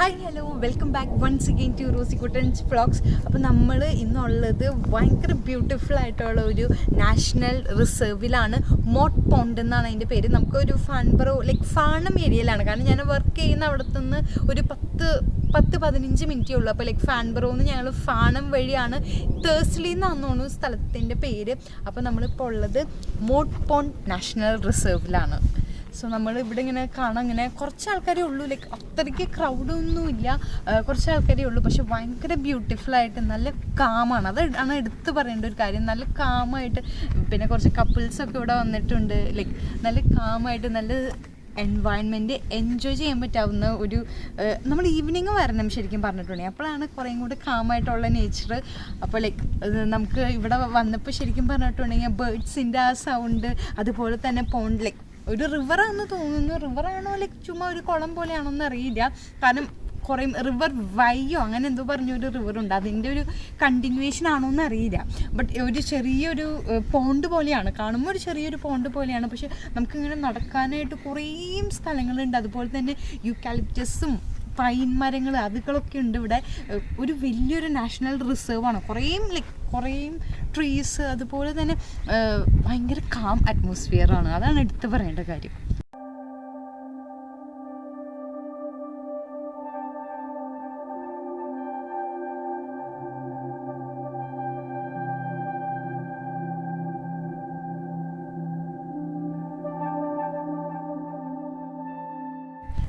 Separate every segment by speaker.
Speaker 1: Hi hello welcome back once again to Rosikuttan's vlogs. അപ്പോൾ നമ്മൾ ഇന്നുള്ളത് ഭയങ്കര ബ്യൂട്ടിഫുൾ ആയിട്ടുള്ള ഒരു നാഷണൽ റിസർവിലാണ്. മോട്ട് പോണ്ട് എന്നാണ് അതിൻ്റെ പേര്. നമുക്കൊരു ഫാൻബറോ ഫാണം ഏരിയയിലാണ്. കാരണം ഞാൻ വർക്ക് ചെയ്യുന്ന അവിടെ നിന്ന് ഒരു 10-15 മിനിറ്റേ ഉള്ളൂ. അപ്പോൾ ഫാൻബറോന്ന് ഞങ്ങൾ ഫാണം വഴിയാണ്, തേഴ്സ്ലി എന്നാന്ന് തോന്നുന്നു സ്ഥലത്തിൻ്റെ പേര്. അപ്പോൾ നമ്മളിപ്പോൾ ഉള്ളത് മോട്ട് പോണ്ട് നാഷണൽ റിസർവിലാണ്. സോ നമ്മൾ ഇവിടെ ഇങ്ങനെ കാണാൻ ഇങ്ങനെ കുറച്ച് ആൾക്കാരേ ഉള്ളൂ. അത്രയ്ക്ക് ക്രൗഡൊന്നും ഇല്ല, കുറച്ച് ആൾക്കാരേ ഉള്ളൂ. പക്ഷെ ഭയങ്കര ബ്യൂട്ടിഫുള്ളായിട്ട് നല്ല കാമാണ്. അതാണ് എടുത്തു പറയേണ്ട ഒരു കാര്യം. നല്ല കാമായിട്ട്, പിന്നെ കുറച്ച് കപ്പിൾസൊക്കെ ഇവിടെ വന്നിട്ടുണ്ട്. നല്ല കാമായിട്ട് നല്ല എൻവയൺമെൻറ്റ് എൻജോയ് ചെയ്യാൻ പറ്റാവുന്ന ഒരു നമ്മൾ ഈവനിങ് വരണം ശരിക്കും പറഞ്ഞിട്ടുണ്ടെങ്കിൽ. അപ്പോഴാണ് കുറേയും കൂടി കാമായിട്ടുള്ള നേച്ചർ. അപ്പോൾ നമുക്ക് ഇവിടെ വന്നപ്പോൾ ശരിക്കും പറഞ്ഞിട്ടുണ്ടെങ്കിൽ ബേർഡ്സിൻ്റെ ആ സൗണ്ട്, അതുപോലെ തന്നെ പോണ്ട് ഒരു റിവറാണെന്ന് തോന്നുന്നു. റിവറാണോ ചുമ്മാ ഒരു കുളം പോലെയാണോ എന്ന് അറിയില്ല. കാരണം കുറേ റിവർ വയ്യോ അങ്ങനെ എന്തോ പറഞ്ഞൊരു റിവറുണ്ട്, അതിൻ്റെ ഒരു കണ്ടിന്യൂവേഷൻ ആണോ എന്ന് അറിയില്ല. ബട്ട് ഒരു ചെറിയൊരു പോണ്ട് പോലെയാണ്, കാണുമ്പോൾ ഒരു ചെറിയൊരു പോണ്ട് പോലെയാണ്. പക്ഷെ നമുക്കിങ്ങനെ നടക്കാനായിട്ട് കുറേ സ്ഥലങ്ങളുണ്ട്. അതുപോലെ തന്നെ യൂക്കാലിപ്റ്റസും പൈൻ മരങ്ങൾ അതുകളൊക്കെ ഉണ്ട് ഇവിടെ. ഒരു വലിയൊരു നാഷണൽ റിസർവാണ്. കുറേ ട്രീസ്, അതുപോലെ തന്നെ ഭയങ്കര കാം അറ്റ്മോസ്ഫിയറാണ്. അതാണ് എടുത്തു പറയേണ്ട കാര്യം.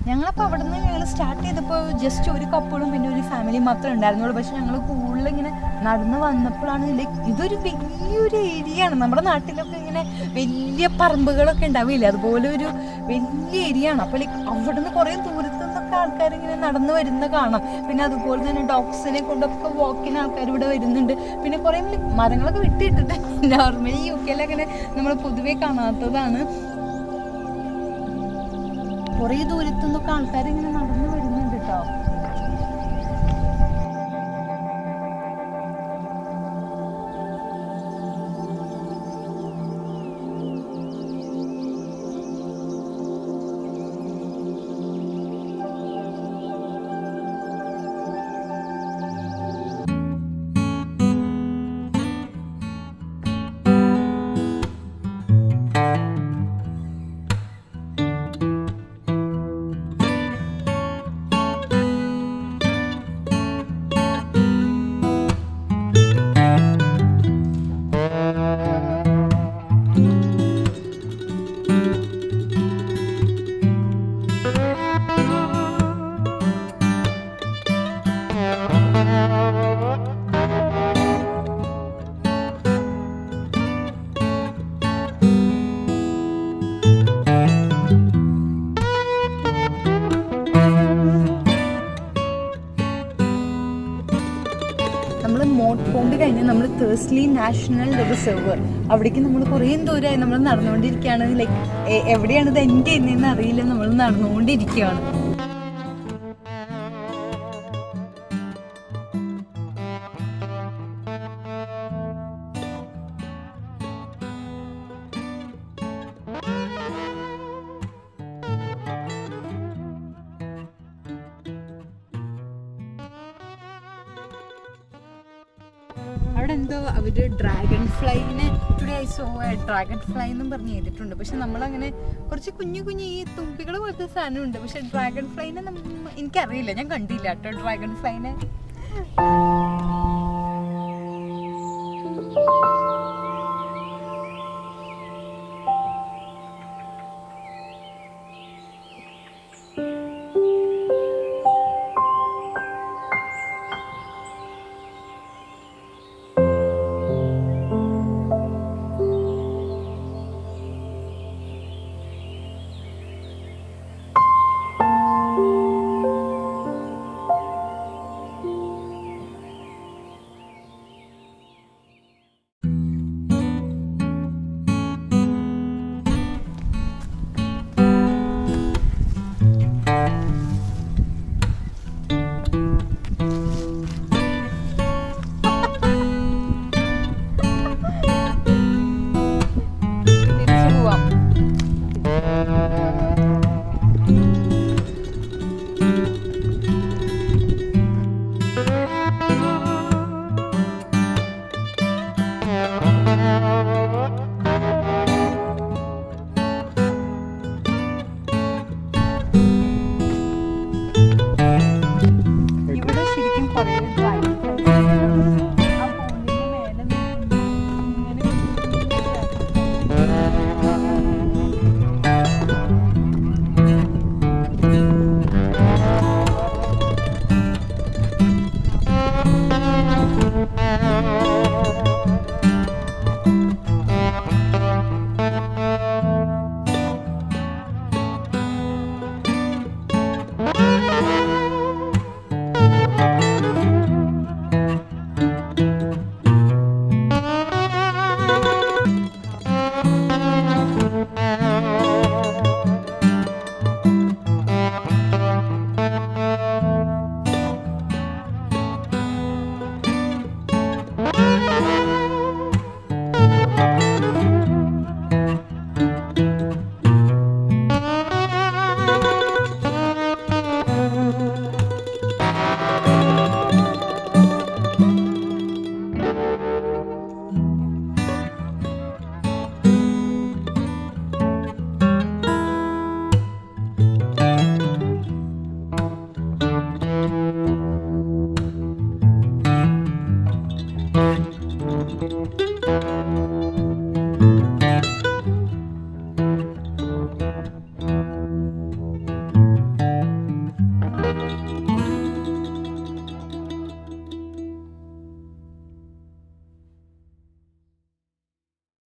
Speaker 1: ഞങ്ങളപ്പോൾ അവിടെ നിന്ന് ഞങ്ങൾ സ്റ്റാർട്ട് ചെയ്തപ്പോൾ ജസ്റ്റ് ഒരു കപ്പിളും പിന്നെ ഒരു ഫാമിലി മാത്രമേ ഉണ്ടായിരുന്നുള്ളൂ. പക്ഷെ ഞങ്ങൾ കൂടുതൽ ഇങ്ങനെ നടന്ന് വന്നപ്പോഴാണ് ഇതൊരു വലിയൊരു ഏരിയ ആണ്. നമ്മുടെ നാട്ടിലൊക്കെ ഇങ്ങനെ വലിയ പറമ്പുകളൊക്കെ ഉണ്ടാവില്ല, അതുപോലെ ഒരു വലിയ ഏരിയ ആണ്. അപ്പോൾ അവിടെ നിന്ന് കുറേ ദൂരത്തു നിന്നൊക്കെ ആൾക്കാർ ഇങ്ങനെ നടന്ന് വരുന്ന കാണാം. പിന്നെ അതുപോലെ തന്നെ ഡോഗ്സിനെ കൊണ്ടൊക്കെ വാക്കിന് ആൾക്കാർ ഇവിടെ വരുന്നുണ്ട്. പിന്നെ കുറേ മരങ്ങളൊക്കെ വെട്ടിയിട്ടിട്ട് നോർമലി UK അങ്ങനെ നമ്മൾ പൊതുവെ കാണാത്തതാണ്. കുറേ ദൂരത്തു നിന്നൊക്കെ ആൾക്കാരിങ്ങനെ നടന്നു വരുന്നുണ്ട് കേട്ടോ. നമ്മൾ മോട്ട് പോണ്ട് കഴിഞ്ഞ് നമ്മൾ തേഴ്സ്ലി നാഷണൽ റിസർവ് അവിടേക്ക് നമ്മൾ കുറേ ദൂരമായി നമ്മൾ നടന്നുകൊണ്ടിരിക്കുകയാണ്. എവിടെയാണ് ഇത് എൻഡ് ചെയ്യുന്നതെന്ന് അറിയില്ല, നമ്മൾ നടന്നുകൊണ്ടിരിക്കുകയാണ്. അവിടെ എന്തോ അവർ ഡ്രാഗൺ ഫ്ലൈനെ today I saw dragonfly എന്നും പറഞ്ഞ് ചെയ്തിട്ടുണ്ട്. പക്ഷെ നമ്മളങ്ങനെ കുറച്ച് കുഞ്ഞു ഈ തുമ്പികൾ പോലത്തെ സാധനമുണ്ട്. പക്ഷെ ഡ്രാഗൺ ഫ്ലൈനെ എനിക്കറിയില്ല, ഞാൻ കണ്ടില്ല കേട്ടോ ഡ്രാഗൺ ഫ്ലൈനെ. ബൈ.